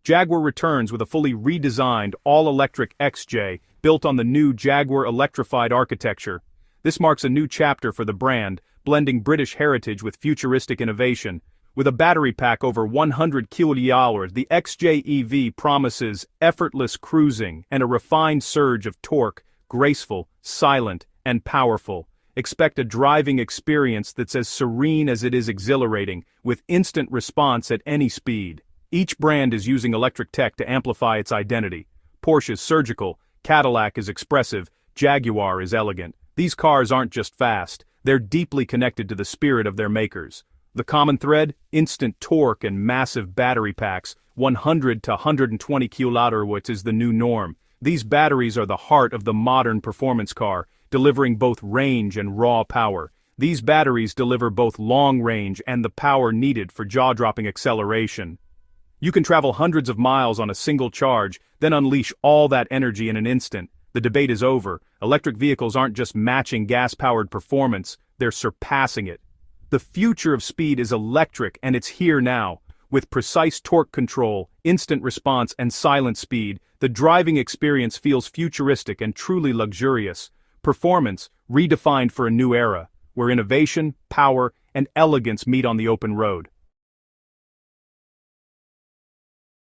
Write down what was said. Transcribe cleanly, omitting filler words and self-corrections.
Jaguar returns with a fully redesigned, all-electric XJ, built on the new Jaguar electrified architecture. This marks a new chapter for the brand, blending British heritage with futuristic innovation. With a battery pack over 100 kWh, the XJ EV promises effortless cruising and a refined surge of torque, graceful, silent, and powerful. Expect a driving experience that's as serene as it is exhilarating, with instant response at any speed. Each brand is using electric tech to amplify its identity. Porsche is surgical, Cadillac is expressive, Jaguar is elegant. These cars aren't just fast, they're deeply connected to the spirit of their makers. The common thread? Instant torque and massive battery packs. 100 to 120 kWh is the new norm. These batteries are the heart of the modern performance car, delivering both range and raw power. These batteries deliver both long range and the power needed for jaw-dropping acceleration. You can travel hundreds of miles on a single charge, then unleash all that energy in an instant. The debate is over. Electric vehicles aren't just matching gas-powered performance, they're surpassing it. The future of speed is electric, and it's here now. With precise torque control, instant response, and silent speed, the driving experience feels futuristic and truly luxurious. Performance, redefined for a new era, where innovation, power, and elegance meet on the open road.